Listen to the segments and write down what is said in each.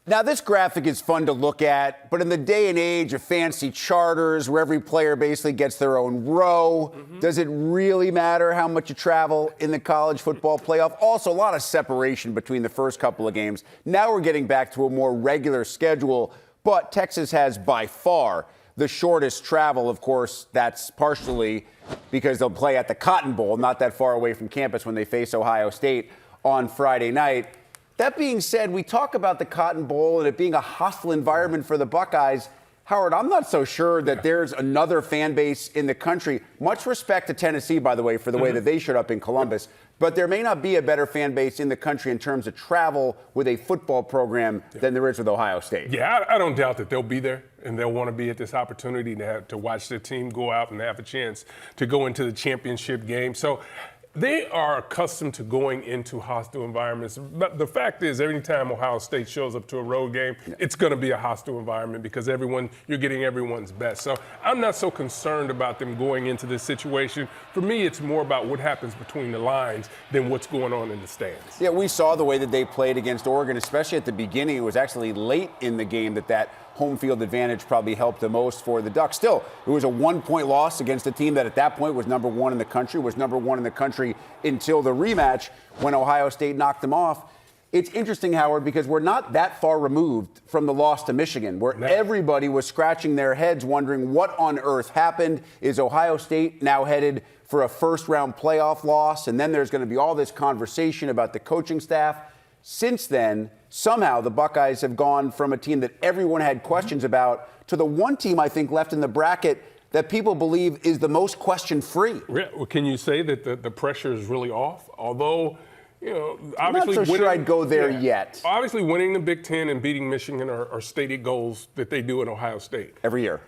Now, this graphic is fun to look at, but in the day and age of fancy charters where every player basically gets their own row, does it really matter how much you travel in the college football playoff? Also, a lot of separation between the first couple of games. Now we're getting back to a more regular schedule, but Texas has by far the shortest travel. Of course, that's partially because they'll play at the Cotton Bowl, not that far away from campus when they face Ohio State on Friday night. That being said, we talk about the Cotton Bowl and it being a hostile environment for the Buckeyes. Howard, I'm not so sure that there's another fan base in the country. Much respect to Tennessee, by the way, for the way that they showed up in Columbus. But there may not be a better fan base in the country in terms of travel with a football program than there is with Ohio State. Yeah, I don't doubt that they'll be there and they'll want to be at this opportunity to watch their team go out and have a chance to go into the championship game. So they are accustomed to going into hostile environments. But the fact is, every time Ohio State shows up to a road game, it's going to be a hostile environment because you're getting everyone's best. So I'm not so concerned about them going into this situation. For me, it's more about what happens between the lines than what's going on in the stands. Yeah, we saw the way that they played against Oregon, especially at the beginning. It was actually late in the game that home field advantage probably helped the most for the Ducks. Still, it was a 1-point loss against a team that at that point was number one in the country, until the rematch when Ohio State knocked them off. It's interesting, Howard, because we're not that far removed from the loss to Michigan, where everybody was scratching their heads wondering what on earth happened. Is Ohio State now headed for a first-round playoff loss? And then there's going to be all this conversation about the coaching staff. Since then, somehow the Buckeyes have gone from a team that everyone had questions about to the one team, I think, left in the bracket that people believe is the most question-free. Well, can you say that the pressure is really off? Although, obviously, I'm not so sure I'd go there yet. Obviously, winning the Big Ten and beating Michigan are stated goals that they do in Ohio State. Every year.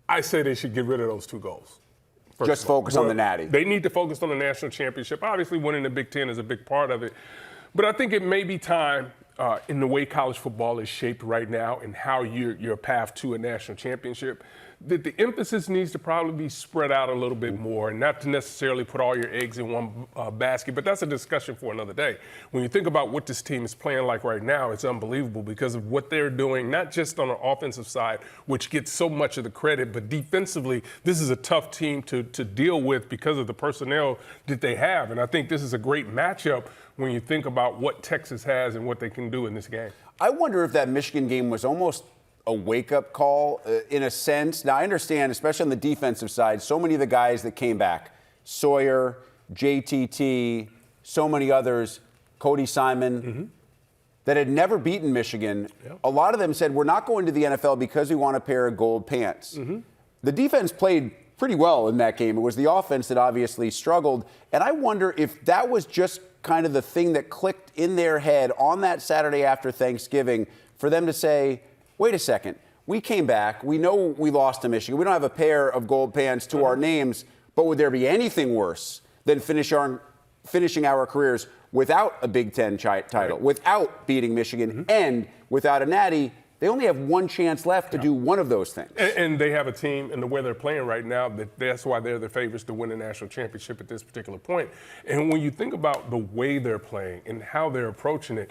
I say they should get rid of those two goals. Just focus on the Natty. They need to focus on the national championship. Obviously, winning the Big Ten is a big part of it. But I think it may be time, in the way college football is shaped right now and how your path to a national championship, that the emphasis needs to probably be spread out a little bit more and not to necessarily put all your eggs in one basket. But that's a discussion for another day. When you think about what this team is playing like right now, it's unbelievable because of what they're doing, not just on the offensive side, which gets so much of the credit, but defensively, this is a tough team to deal with because of the personnel that they have. And I think this is a great matchup when you think about what Texas has and what they can do in this game. I wonder if that Michigan game was almost a wake-up call in a sense. Now, I understand, especially on the defensive side, so many of the guys that came back, Sawyer, JTT, so many others, Cody Simon, that had never beaten Michigan. A lot of them said, we're not going to the NFL because we want a pair of gold pants. The defense played pretty well in that game. It was the offense that obviously struggled. And I wonder if that was just kind of the thing that clicked in their head on that Saturday after Thanksgiving for them to say, wait a second, we came back. We know we lost to Michigan. We don't have a pair of gold pants to our names, but would there be anything worse than finishing our careers without a Big Ten title, without beating Michigan, and without a natty? They only have one chance left to do one of those things. And they have a team, and the way they're playing right now, that's why they're the favorites to win the national championship at this particular point. And when you think about the way they're playing and how they're approaching it,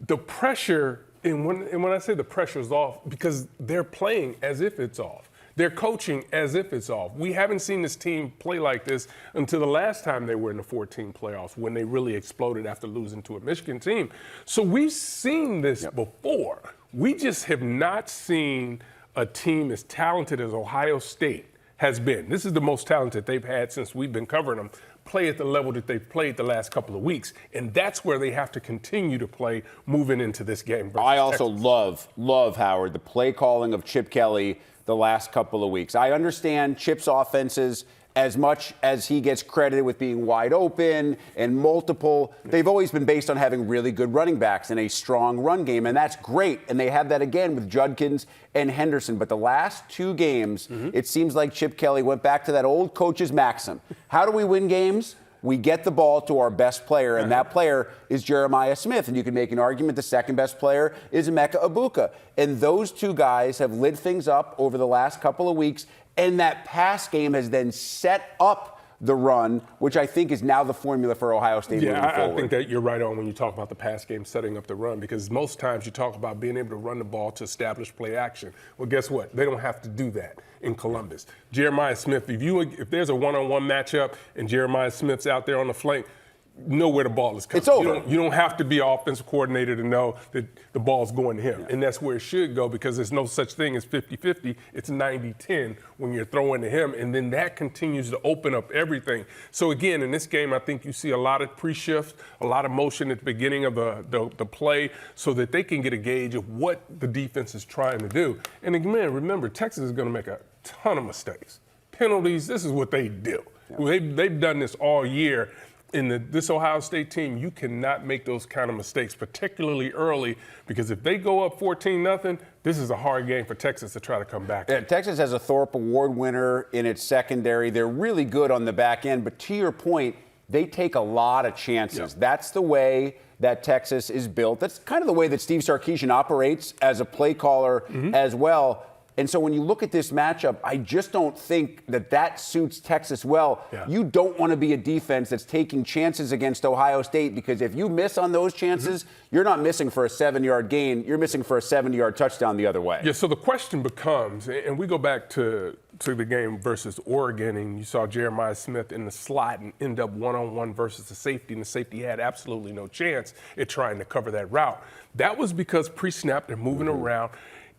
the pressure, and when I say the pressure is off, because they're playing as if it's off. They're coaching as if it's off. We haven't seen this team play like this until the last time they were in the 14 playoffs when they really exploded after losing to a Michigan team. So we've seen this before. We just have not seen a team as talented as Ohio State has been. This is the most talented they've had since we've been covering them, play at the level that they've played the last couple of weeks. And that's where they have to continue to play moving into this game. I also love, Howard, the play calling of Chip Kelly the last couple of weeks. I understand Chip's offenses, as much as he gets credited with being wide open and multiple, they've always been based on having really good running backs and a strong run game, and that's great. And they have that again with Judkins and Henderson. But the last two games, it seems like Chip Kelly went back to that old coach's maxim. How do we win games? We get the ball to our best player, and that player is Jeremiah Smith. And you can make an argument the second best player is Emeka Egbuka. And those two guys have lit things up over the last couple of weeks, and that pass game has then set up the run, which I think is now the formula for Ohio State moving forward. I think that you're right on when you talk about the pass game setting up the run, because most times you talk about being able to run the ball to establish play action. Well, guess what? They don't have to do that in Columbus. Jeremiah Smith, if there's a one-on-one matchup and Jeremiah Smith's out there on the flank, know where the ball is coming. It's over. You don't have to be an offensive coordinator to know that the ball's going to him. Yeah. And that's where it should go, because there's no such thing as 50-50. It's 90-10 when you're throwing to him. And then that continues to open up everything. So, again, in this game, I think you see a lot of pre-shifts, a lot of motion at the beginning of the play so that they can get a gauge of what the defense is trying to do. And, again, remember, Texas is going to make a ton of mistakes. Penalties, this is what they do. Yeah. They've done this all year. In this Ohio State team, you cannot make those kind of mistakes, particularly early, because if they go up 14-0, this is a hard game for Texas to try to come back. Yeah, Texas has a Thorpe Award winner in its secondary. They're really good on the back end, but to your point, they take a lot of chances. Yeah. That's the way that Texas is built. That's kind of the way that Steve Sarkisian operates as a play caller as well. And so when you look at this matchup, I just don't think that suits Texas well. Yeah. You don't want to be a defense that's taking chances against Ohio State, because if you miss on those chances, you're not missing for a 7-yard gain. You're missing for a 70-yard touchdown the other way. Yeah, so the question becomes, and we go back to the game versus Oregon, and you saw Jeremiah Smith in the slot and end up one-on-one versus the safety, and the safety had absolutely no chance at trying to cover that route. That was because pre-snap, they're moving around.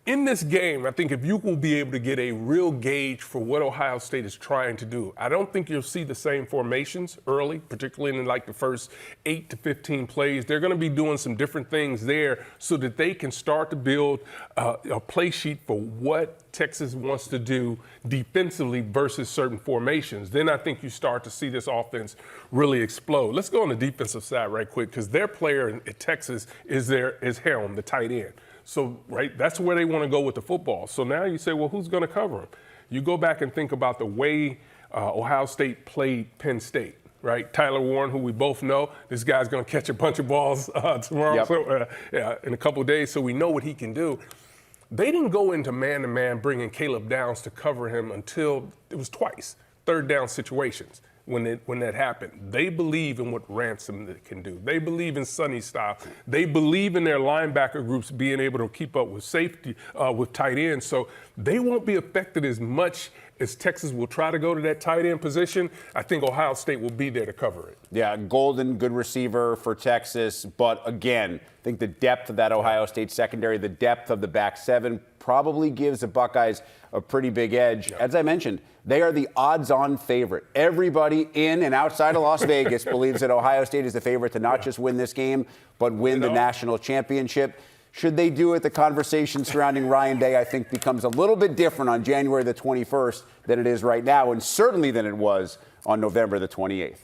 In this game, I think if you will be able to get a real gauge for what Ohio State is trying to do, I don't think you'll see the same formations early, particularly in like the first 8 to 15 plays. They're going to be doing some different things there so that they can start to build a play sheet for what Texas wants to do defensively versus certain formations. Then I think you start to see this offense really explode. Let's go on the defensive side right quick, because their player at Texas is Helm, the tight end. So, right, that's where they want to go with the football. So now you say, well, who's going to cover him? You go back and think about the way Ohio State played Penn State, right? Tyler Warren, who we both know, this guy's going to catch a bunch of balls tomorrow, in a couple of days, so we know what he can do. They didn't go into man-to-man bringing Caleb Downs to cover him until it was twice, third-down situations. When that happened, they believe in what Ransom can do. They believe in Sonny style. They believe in their linebacker groups being able to keep up with safety, with tight ends. So they won't be affected as much as Texas will try to go to that tight end position. I think Ohio State will be there to cover it. Yeah, Golden, good receiver for Texas. But again, I think the depth of that Ohio State secondary, the depth of the back seven probably gives the Buckeyes a pretty big edge. As I mentioned, they are the odds-on favorite. Everybody in and outside of Las Vegas believes that Ohio State is the favorite to not just win this game, but win the national championship. Should they do it, the conversation surrounding Ryan Day, I think, becomes a little bit different on January the 21st than it is right now, and certainly than it was on November the 28th.